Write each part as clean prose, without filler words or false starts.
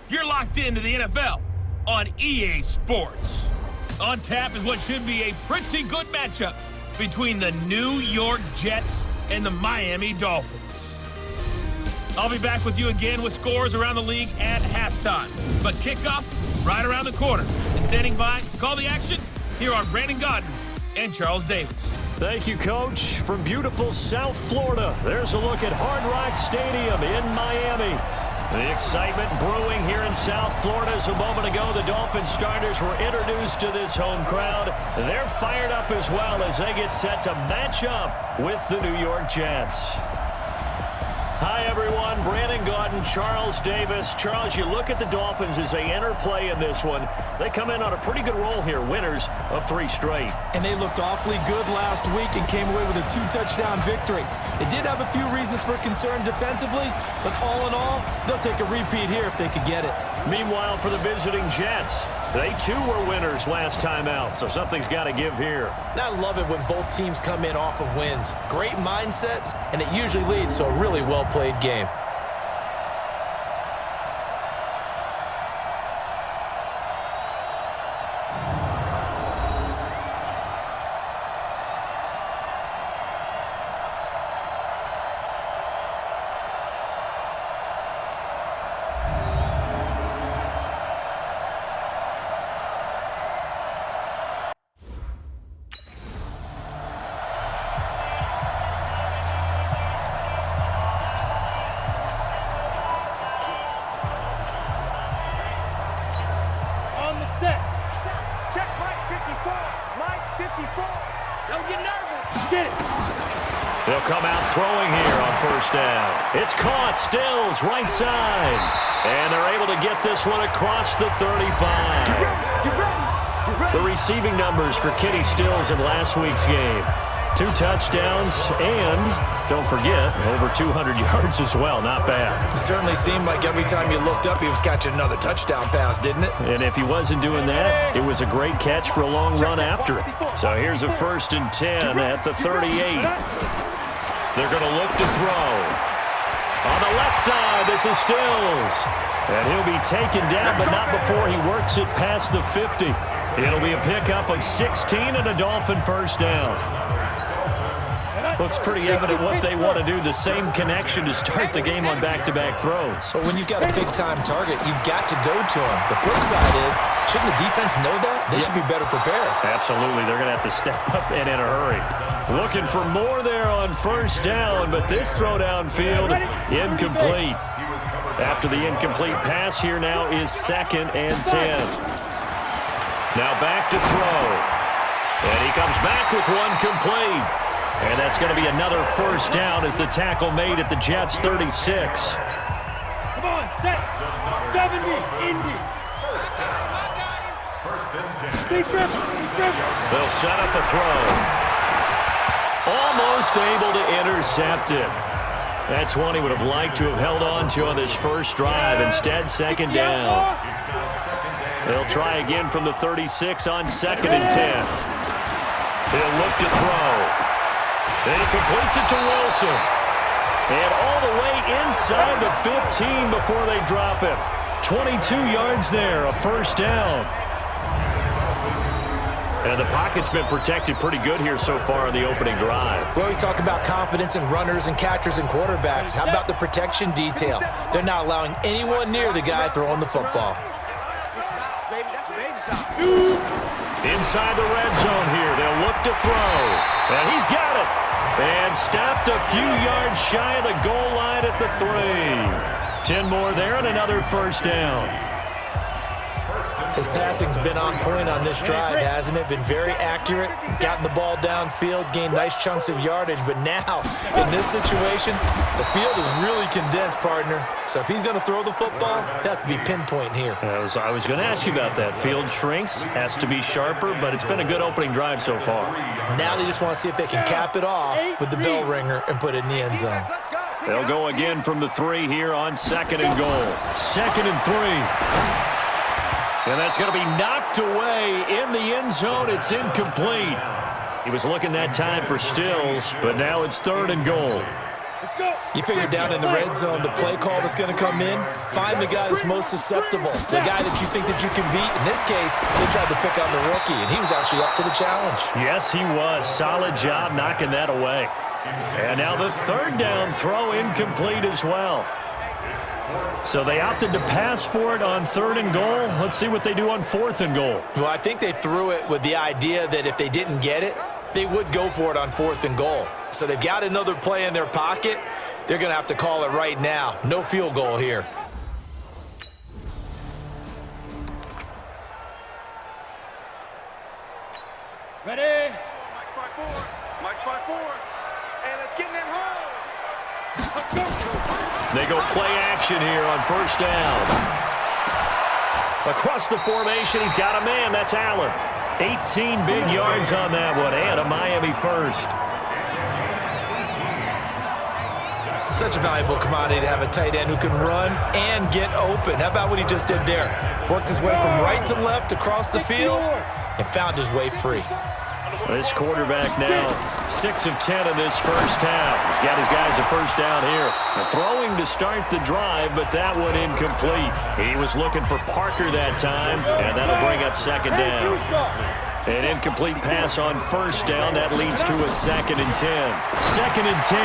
You're locked into the NFL on EA Sports. On tap is what should be a pretty good matchup between the New York Jets and the Miami Dolphins. I'll be back with you again with scores around the league at halftime. But kickoff right around the corner. And standing by to call the action, here are Brandon Gaudin and Charles Davis. Thank you, Coach. From beautiful South Florida, there's a look at Hard Rock Stadium in Miami. The excitement brewing here in South Florida as a moment ago the Dolphins starters were introduced to this home crowd. They're fired up as well as they get set to match up with the New York Jets. Hi, everyone. Brandon Gaudin, Charles Davis. Charles, you look at the Dolphins as they enter play in this one. They come in on a pretty good roll here, winners of 3 straight. And they looked awfully good last week and came away with a 2-touchdown victory. They did have a few reasons for concern defensively, but all in all, they'll take a repeat here if they could get it. Meanwhile, for the visiting Jets, they too were winners last time out, so something's got to give here. And I love it when both teams come in off of wins. Great mindsets, and it usually leads to a really well-played game. They'll come out throwing here on first down. It's caught. Stills, right side. And they're able to get this one across the 35. The receiving numbers for Kenny Stills in last week's game. 2 touchdowns and, don't forget, over 200 yards as well. Not bad. It certainly seemed like every time you looked up, he was catching another touchdown pass, didn't it? And if he wasn't doing that, it was a great catch for a long run after it. So here's a 1st and 10 at the 38. They're going to look to throw. On the left side, this is Stills. And he'll be taken down, but not before he works it past the 50. It'll be a pickup of 16 and a Dolphin first down. Looks pretty evident what they want to do. The same connection to start the game on back-to-back throws. But when you've got a big-time target, you've got to go to him. The flip side is, shouldn't the defense know that? They should be better prepared. Absolutely. They're going to have to step up and in a hurry. Looking for more there on first down, but this throw downfield, incomplete. After the incomplete pass, here now is 2nd and 10. Now back to throw. And he comes back with one complete. And that's going to be another first down as the tackle made at the Jets' 36. Come on, set. 70, Indy. They'll set up a throw. Almost able to intercept it. That's one he would have liked to have held on to on this first drive. Instead, 2nd down. They'll try again from the 36 on 2nd and 10. He'll look to throw. And he completes it to Wilson. And all the way inside the 15 before they drop him. 22 yards there, a first down. And the pocket's been protected pretty good here so far in the opening drive. We always talk about confidence in runners and catchers and quarterbacks. How about the protection detail? They're not allowing anyone near the guy throwing the football. Inside the red zone here, they'll look to throw. And he's got it. And stopped a few yards shy of the goal line at the 3. 10 more there and another first down. His passing's been on point on this drive, hasn't it? Been very accurate, gotten the ball downfield, gained nice chunks of yardage. But now, in this situation, the field is really condensed, partner. So if he's going to throw the football, it has to be pinpoint here. I was going to ask you about that. Field shrinks, has to be sharper, but it's been a good opening drive so far. Now they just want to see if they can cap it off with the bell ringer and put it in the end zone. They'll go again from the 3 here on 2nd and goal. 2nd and 3. And that's going to be knocked away in the end zone. It's incomplete. He was looking that time for Stills, but now it's 3rd and goal. Let's go. You figure down in the red zone, the play call that's going to come in, find the guy that's most susceptible. It's the guy that you think that you can beat. In this case, they tried to pick on the rookie, and he was actually up to the challenge. Yes, he was. Solid job knocking that away. And now the third down throw incomplete as well. So they opted to pass for it on 3rd and goal. Let's see what they do on 4th and goal. Well, I think they threw it with the idea that if they didn't get it, they would go for it on 4th and goal. So they've got another play in their pocket. They're going to have to call it right now. No field goal here. Ready? Mike's by 4. Mike's by 4. And let's get in them holes. Let's go. They go play action here on 1st down. Across the formation, he's got a man. That's Allen. 18 big yards on that one, and a Miami first. Such a valuable commodity to have a tight end who can run and get open. How about what he just did there? Worked his way from right to left across the field and found his way free. This quarterback now 6 of 10 in this first half. He's got his guys a first down here. Now throwing to start the drive, but that one incomplete. He was looking for Parker that time, and that'll bring up 2nd down. An incomplete pass on 1st down. That leads to a 2nd and 10. 2nd and 10.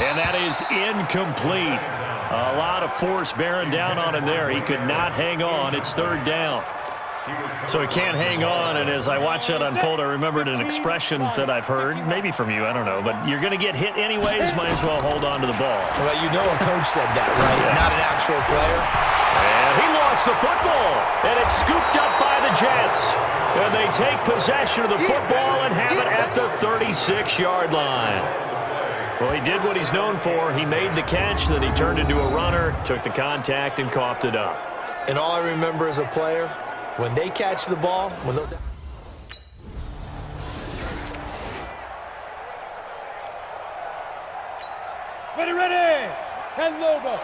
And that is incomplete. A lot of force bearing down on him there. He could not hang on. It's 3rd down. So he can't hang on, and as I watch that unfold, I remembered an expression that I've heard, maybe from you, I don't know, but you're going to get hit anyways, might as well hold on to the ball. Well, you know a coach said that, right? Yeah. Not an actual player. And he lost the football, and it's scooped up by the Jets. And they take possession of the football and have it at the 36-yard line. Well, he did what he's known for. He made the catch, then he turned into a runner, took the contact, and coughed it up. And all I remember as a player, when they catch the ball, when those... Ready. 10 Lobo.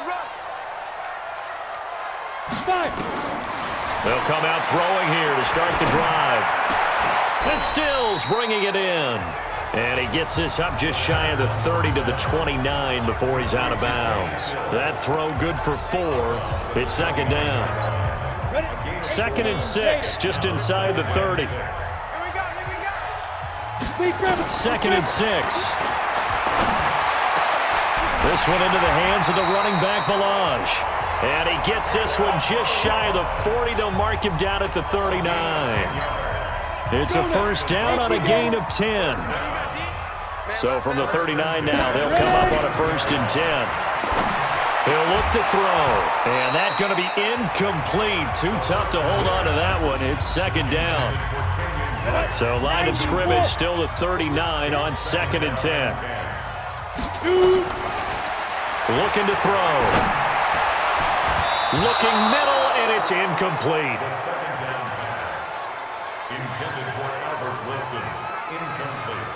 Run. 5. They'll come out throwing here to start the drive. And Stills bringing it in. And he gets this up just shy of the 30 to the 29 before he's out of bounds. That throw good for 4. It's 2nd down. 2nd and 6, just inside the 30. Here we go. 2nd and 6. This one into the hands of the running back, Melange. And he gets this one just shy of the 40. They'll mark him down at the 39. It's a first down on a gain of 10. So from the 39 now, they'll come up on a 1st and 10. He'll look to throw, and that's going to be incomplete. Too tough to hold on to that one. It's 2nd down. So line of scrimmage still the 39 on 2nd and 10. Looking to throw. Looking middle, and it's incomplete. Intended for Albert Wilson. Incomplete.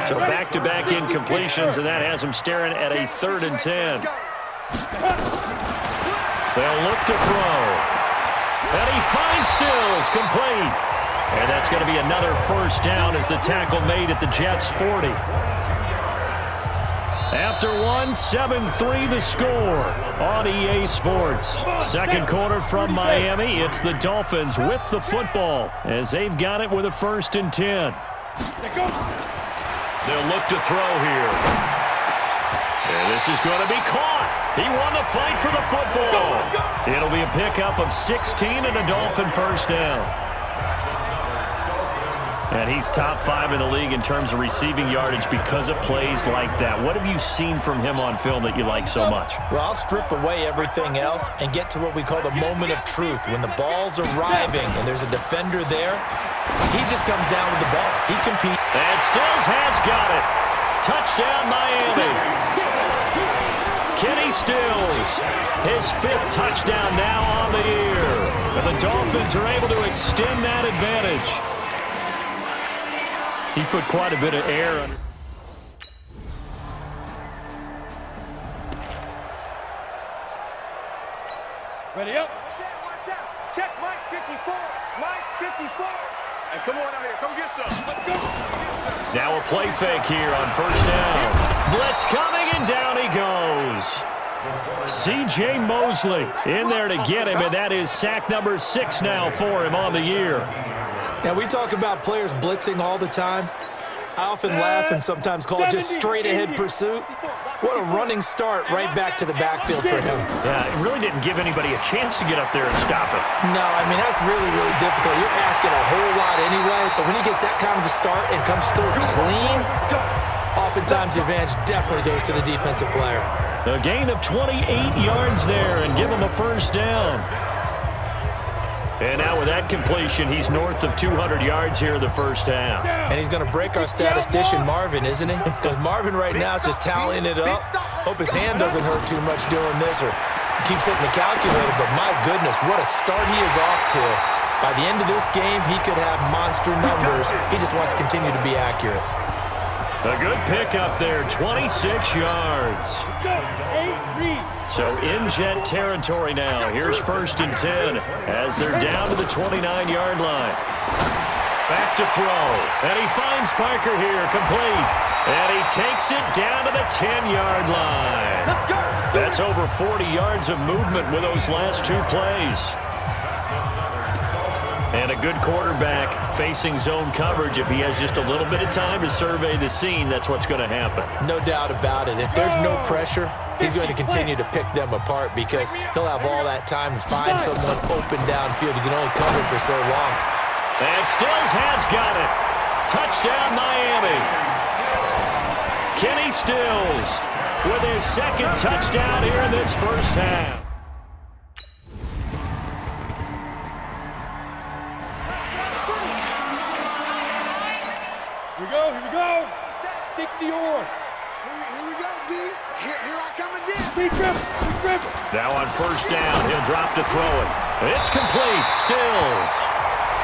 So back-to-back incompletions, and that has him staring at a 3rd and 10. They'll look to throw. And he finds Stills, complete. And that's going to be another first down as the tackle made at the Jets' 40. After one, 7-3 the score on EA Sports. Second quarter from Miami. It's the Dolphins with the football as they've got it with a 1st and 10. They'll look to throw here. And this is going to be caught. He won the fight for the football. It'll be a pickup of 16 and a Dolphin first down. And he's top 5 in the league in terms of receiving yardage because of plays like that. What have you seen from him on film that you like so much? Well, I'll strip away everything else and get to what we call the moment of truth. When the ball's arriving and there's a defender there, he just comes down with the ball. He competes. And Stills has got it. Touchdown, Miami. Kenny Stills, his 5th touchdown now on the year. And the Dolphins are able to extend that advantage. He put quite a bit of air under. Ready up. Watch out. Check Mike 54. Mike 54. Hey, come on out here. Come get some. Let's go. Now a play fake here on first down. Blitz coming, and down he goes. C.J. Mosley in there to get him, and that is sack number 6 now for him on the year. Now, we talk about players blitzing all the time. I often laugh and sometimes call it just straight-ahead pursuit. What a running start right back to the backfield for him. Yeah, it really didn't give anybody a chance to get up there and stop it. No, I mean, that's really, really difficult. You're asking a whole lot anyway, but when he gets that kind of a start and comes through clean, oftentimes the advantage definitely goes to the defensive player. A gain of 28 yards there and give him a first down. And now with that completion, he's north of 200 yards here in the first half. And he's going to break our statistician, Marvin, isn't he? Because Marvin right now is just tallying it up. Hope his hand doesn't hurt too much doing this or keeps hitting the calculator. But my goodness, what a start he is off to. By the end of this game, he could have monster numbers. He just wants to continue to be accurate. A good pickup there, 26 yards. So in Jet territory now. Here's 1st and 10 as they're down to the 29-yard line. Back to throw. And he finds Parker here, complete. And he takes it down to the 10-yard line. That's over 40 yards of movement with those last 2 plays. And a good quarterback facing zone coverage. If he has just a little bit of time to survey the scene, that's what's going to happen. No doubt about it. If there's no pressure, he's going to continue to pick them apart because he'll have all that time to find someone open downfield. He can only cover for so long. And Stills has got it. Touchdown, Miami. Kenny Stills with his 2nd touchdown here in this first half. Here we go. 60 yards. Here we go, D. Here I come again. Big dribble. Now on first down, he'll drop to throw it. It's complete. Stills.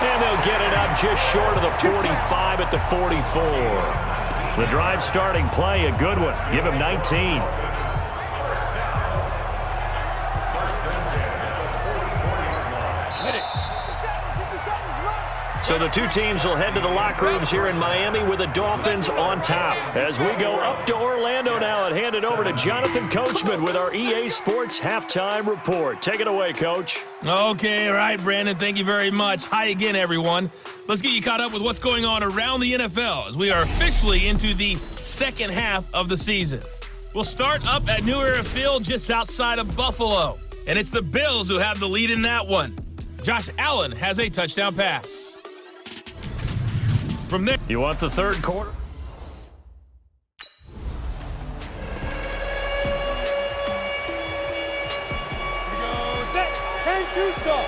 And they'll get it up just short of the 45 at the 44. The drive starting play, a good one. Give him 19. So the 2 teams will head to the locker rooms here in Miami with the Dolphins on top. As we go up to Orlando now and hand it over to Jonathan Coachman with our EA Sports Halftime Report. Take it away, Coach. Okay, all right, Brandon, thank you very much. Hi again, everyone. Let's get you caught up with what's going on around the NFL as we are officially into the second half of the season. We'll start up at New Era Field just outside of Buffalo, and it's the Bills who have the lead in that one. Josh Allen has a touchdown pass. From there, you want the third quarter? Here we go. Set. 10-2 stop.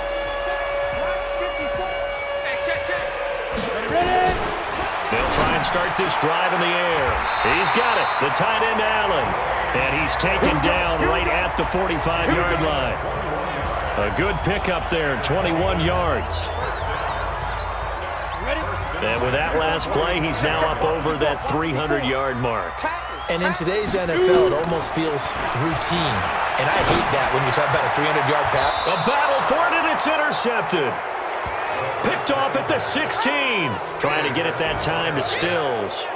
Ready. They'll try and start this drive in the air. He's got it. The tight end, Allen. And he's taken down right at the 45-yard line. A good pickup there, 21 yards. And with that last play, he's now up over that 300-yard mark. And in today's NFL, it almost feels routine. And I hate that when you talk about a 300-yard pass. A battle for it, and it's intercepted. Picked off at the 16. Trying to get it that time to Stills.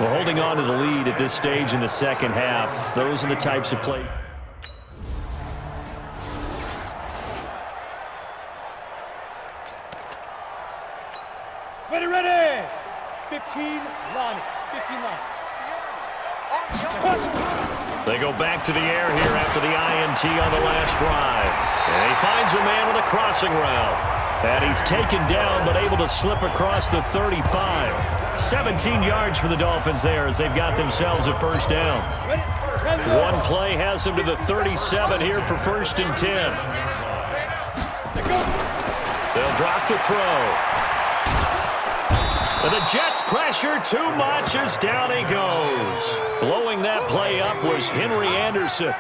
Well, holding on to the lead at this stage in the second half. Those are the types of plays. Ready. 15 line. They go back to the air here after the INT on the last drive. And he finds a man on the crossing route. And he's taken down but able to slip across the 35. 17 yards for the Dolphins there as they've got themselves a first down. One play has them to the 37 here for 1st and 10. They'll drop to throw. And the Jets pressure too much as down he goes. Blowing that play up was Henry Anderson.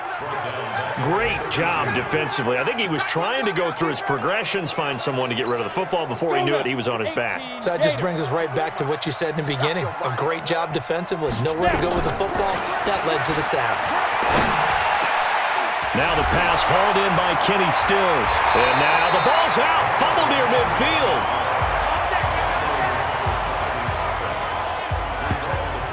Great job defensively. I think he was trying to go through his progressions, find someone to get rid of the football. Before he knew it, he was on his back. So that just brings us right back to what you said in the beginning. A great job defensively. Nowhere to go with the football. That led to the sack. Now the pass hauled in by Kenny Stills. And now the ball's out. Fumble near midfield.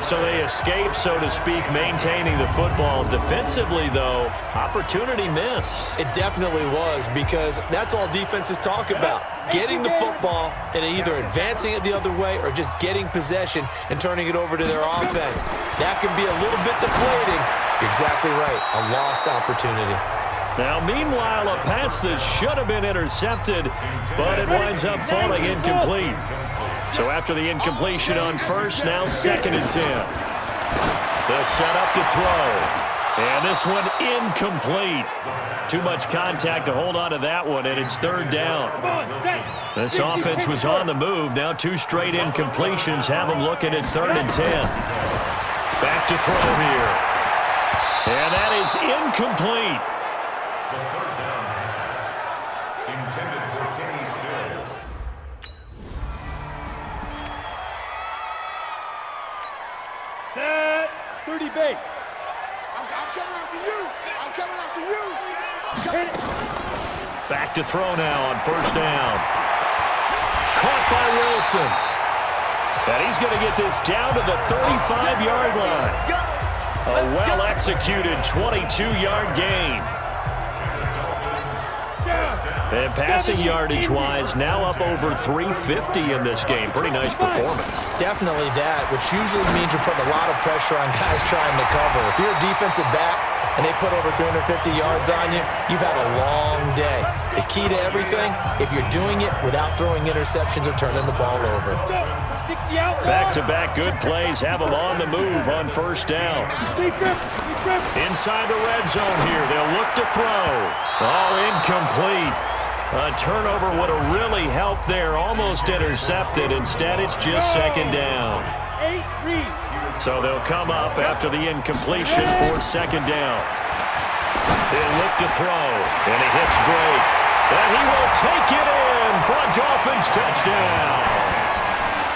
So they escape, so to speak, maintaining the football. Defensively, though, opportunity miss. It definitely was, because that's all defenses talk about. Getting the football and either advancing it the other way or just getting possession and turning it over to their offense. That can be a little bit deflating. You're exactly right. A lost opportunity. Now, meanwhile, a pass that should have been intercepted, but it winds up falling incomplete. So after the incompletion on first, now 2nd and 10. They'll set up to throw. And this one incomplete. Too much contact to hold on to that one, and it's 3rd down. This offense was on the move. Now 2 straight incompletions have them looking at 3rd and 10. Back to throw here. And that is incomplete. The 3rd down pass intended for Kenny Stills. Set. 30 base. I'm coming after you. I'm coming after you. Back to throw now on 1st down. Caught by Wilson. And he's going to get this down to the 35-yard line. A well-executed 22-yard gain. And passing yardage-wise, now up over 350 in this game. Pretty nice performance. Definitely that, which usually means you're putting a lot of pressure on guys trying to cover. If you're a defensive back and they put over 350 yards on you, you've had a long day. The key to everything, if you're doing it without throwing interceptions or turning the ball over. Back-to-back good plays have them on the move on 1st down. Inside the red zone here, they'll look to throw. All incomplete. A turnover would have really helped there, almost intercepted. Instead, it's just 2nd down. So they'll come up after the incompletion for 2nd down. They'll look to throw, and he hits Drake. And he will take it in for a Dolphins touchdown.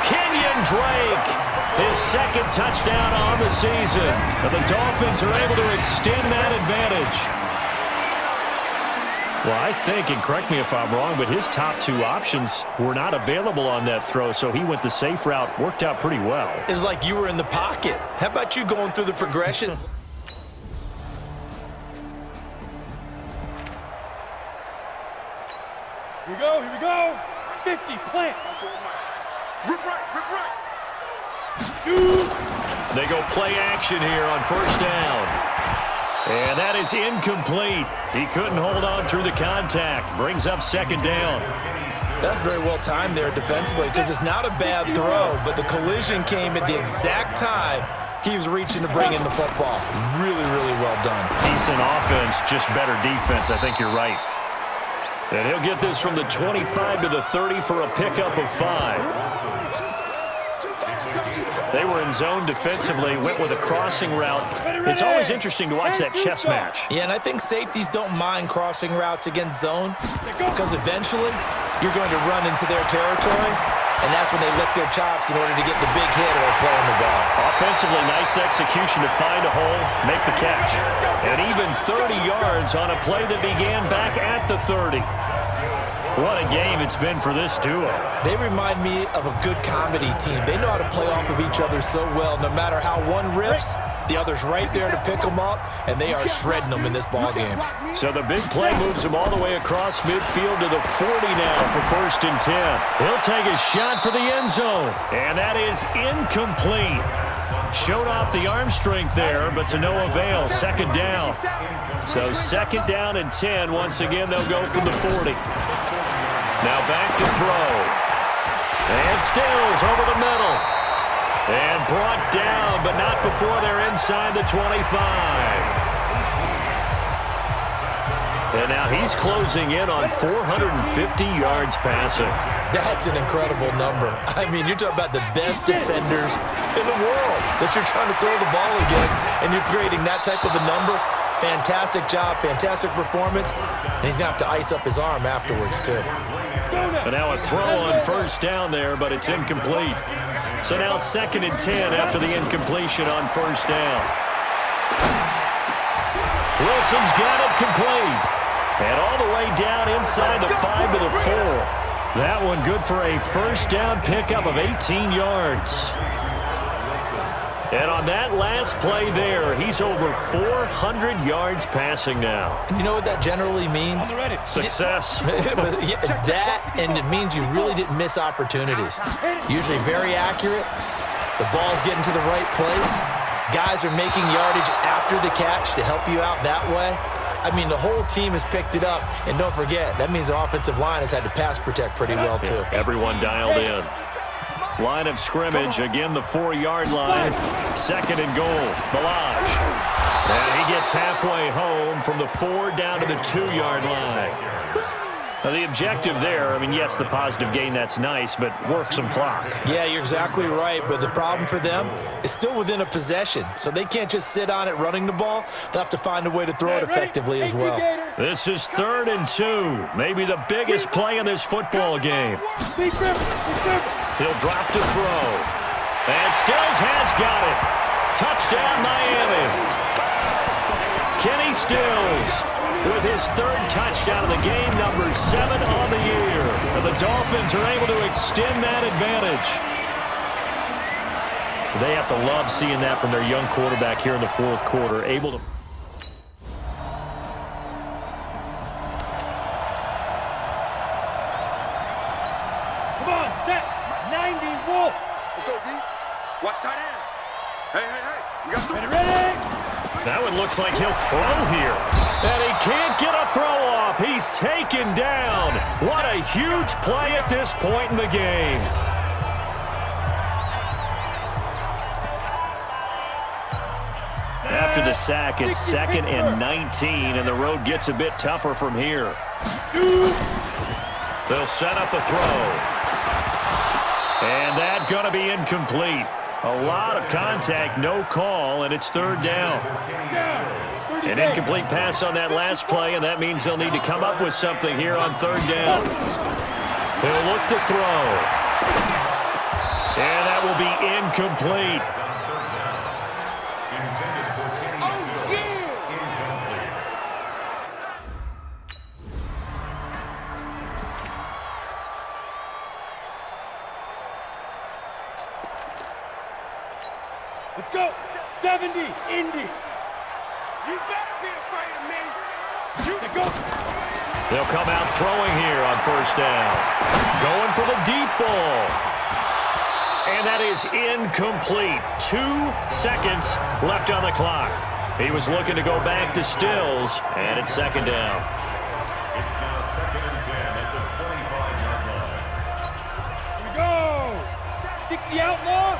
Kenyon Drake, his 2nd touchdown on the season. And the Dolphins are able to extend that advantage. Well, I think, and correct me if I'm wrong, but his top 2 options were not available on that throw, so he went the safe route. Worked out pretty well. It was like you were in the pocket. How about you going through the progressions? Here we go. 50, plant. Rip right. Shoot. They go play action here on 1st down. And that is incomplete. He couldn't hold on through the contact. Brings up 2nd down. That's very well timed there defensively, because it's not a bad throw, but the collision came at the exact time he was reaching to bring in the football. Really, really well done. Decent offense, just better defense. I think you're right. And he'll get this from the 25 to the 30 for a pickup of 5. They were in zone defensively, went with a crossing route. It's always interesting to watch that chess match. Yeah, and I think safeties don't mind crossing routes against zone, because eventually you're going to run into their territory, and that's when they lick their chops in order to get the big hit or play on the ball. Offensively, nice execution to find a hole, make the catch. And even 30 yards on a play that began back at the 30. What a game it's been for this duo. They remind me of a good comedy team. They know how to play off of each other so well. No matter how one riffs, the other's right there to pick them up, and they are shredding them in this ball game. So the big play moves him all the way across midfield to the 40 now for 1st and 10. He'll take a shot for the end zone, and that is incomplete. Showed off the arm strength there, but to no avail. 2nd down. So 2nd down and 10. Once again, they'll go from the 40. Now back to throw. And Stills over the middle. And brought down, but not before they're inside the 25. And now he's closing in on 450 yards passing. That's an incredible number. I mean, you're talking about the best defenders in the world that you're trying to throw the ball against, and you're creating that type of a number. Fantastic job, fantastic performance, and he's going to have to ice up his arm afterwards, too. And now a throw on 1st down there, but it's incomplete. So now 2nd and 10 after the incompletion on 1st down. Wilson's got it complete. And all the way down inside the 5 to the 4. That one good for a 1st down pickup of 18 yards. And on that last play there, he's over 400 yards passing now. You know what that generally means? Success. That, and it means you really didn't miss opportunities. Usually very accurate. The ball's getting to the right place. Guys are making yardage after the catch to help you out that way. I mean, the whole team has picked it up. And don't forget, that means the offensive line has had to pass protect pretty well, too. Yeah, everyone dialed in. Line of scrimmage, again the 4-yard line. 2nd and goal, Balaj. And he gets halfway home from the 4 down to the 2-yard line. Now the objective there, I mean, yes, the positive gain, that's nice, but work some clock. Yeah, you're exactly right, but the problem for them is still within a possession, so they can't just sit on it running the ball. They'll have to find a way to throw it effectively as well. This is 3rd and 2, maybe the biggest play in this football game. He'll drop to throw, and Stills has got it. Touchdown, Miami. Kenny Stills with his 3rd touchdown of the game, number 7 on the year. And the Dolphins are able to extend that advantage. They have to love seeing that from their young quarterback here in the 4th quarter, able to... Come on, set. 90 Wolf. Let's go, D. Watch tight end. Hey. We got to Ready? That one looks like he'll throw here. And he can't get a throw off. He's taken down. What a huge play at this point in the game. After the sack, it's 2nd and 19, and the road gets a bit tougher from here. They'll set up a throw. And that's going to be incomplete. A lot of contact, no call, and it's 3rd down. An incomplete pass on that last play, and that means they'll need to come up with something here on 3rd down. He'll look to throw. And that will be incomplete. Let's go. 70, Indy. You better be afraid of me. Go. They'll come out throwing here on 1st down. Going for the deep ball. And that is incomplete. 2 seconds left on the clock. He was looking to go back to Stills, and it's 2nd down. It's now 2nd and 10 at the 25-yard line. Here we go. 60 outlaw.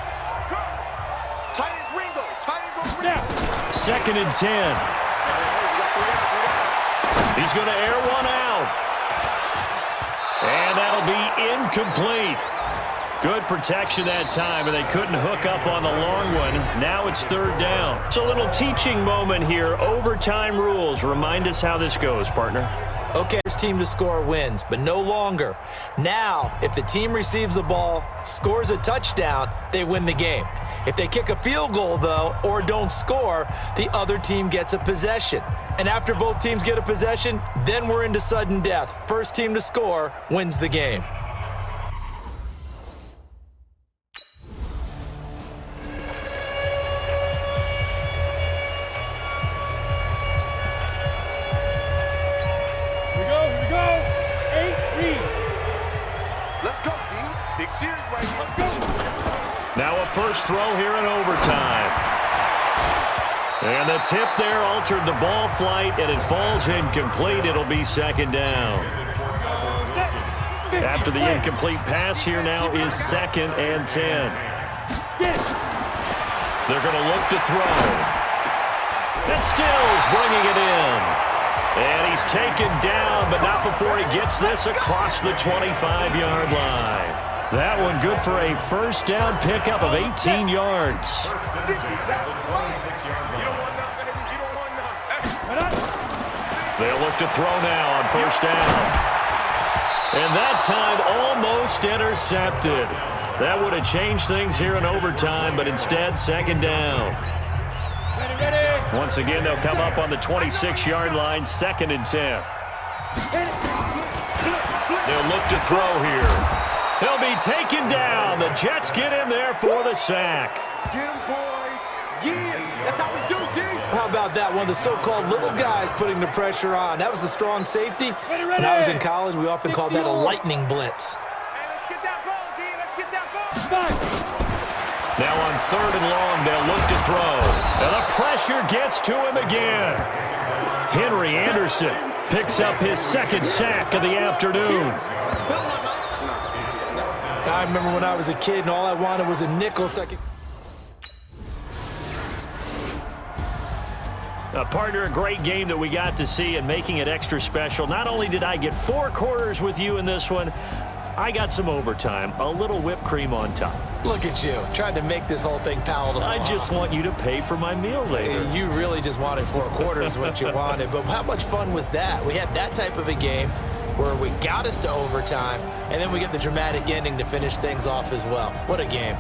tight end Ringo. Tight ends on Ringo. Now. 2nd and 10. He's going to air one out. And that'll be incomplete. Good protection that time, and they couldn't hook up on the long one. Now it's 3rd down. It's a little teaching moment here. Overtime rules. Remind us how this goes, partner. Okay, first team to score wins, but no longer. Now, if the team receives the ball, scores a touchdown, they win the game. If they kick a field goal, though, or don't score, the other team gets a possession. And after both teams get a possession, then we're into sudden death. First team to score wins the game. Now a first throw here in overtime. And the tip there altered the ball flight, and it falls incomplete. It'll be 2nd down. After the incomplete pass, here now is 2nd and 10. They're going to look to throw. And Stills bringing it in. And he's taken down, but not before he gets this across the 25-yard line. That one good for a first down pickup of 18 yards. They'll look to throw now on first down. And that time almost intercepted. That would have changed things here in overtime, but instead 2nd down. Once again, they'll come up on the 26-yard line, 2nd and 10. They'll look to throw here. He'll be taken down. The Jets get in there for the sack. Get him, boys. Yeah, that's how we do, D. How about that? One of the so-called little guys putting the pressure on. That was the strong safety. When I was in college, we often called that a lightning blitz. Hey, let's get that ball, D. Let's get that ball. Now on 3rd and long, they'll look to throw. And the pressure gets to him again. Henry Anderson picks up his 2nd sack of the afternoon. I remember when I was a kid and all I wanted was a nickel second. Partner, a great game that we got to see and making it extra special. Not only did I get 4 quarters with you in this one, I got some overtime, a little whipped cream on top. Look at you, trying to make this whole thing palatable. I just want you to pay for my meal later. You really just wanted 4 quarters what you wanted, but how much fun was that? We had that type of a game where we got us to overtime, and then we get the dramatic ending to finish things off as well. What a game.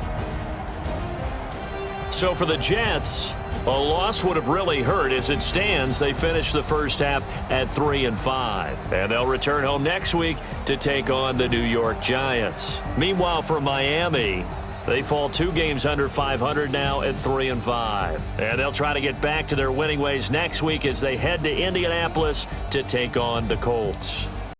So for the Jets, a loss would have really hurt. As it stands, they finish the first half at 3-5. And they'll return home next week to take on the New York Giants. Meanwhile, for Miami, they fall 2 games under 500 now at 3-5. And they'll try to get back to their winning ways next week as they head to Indianapolis to take on the Colts.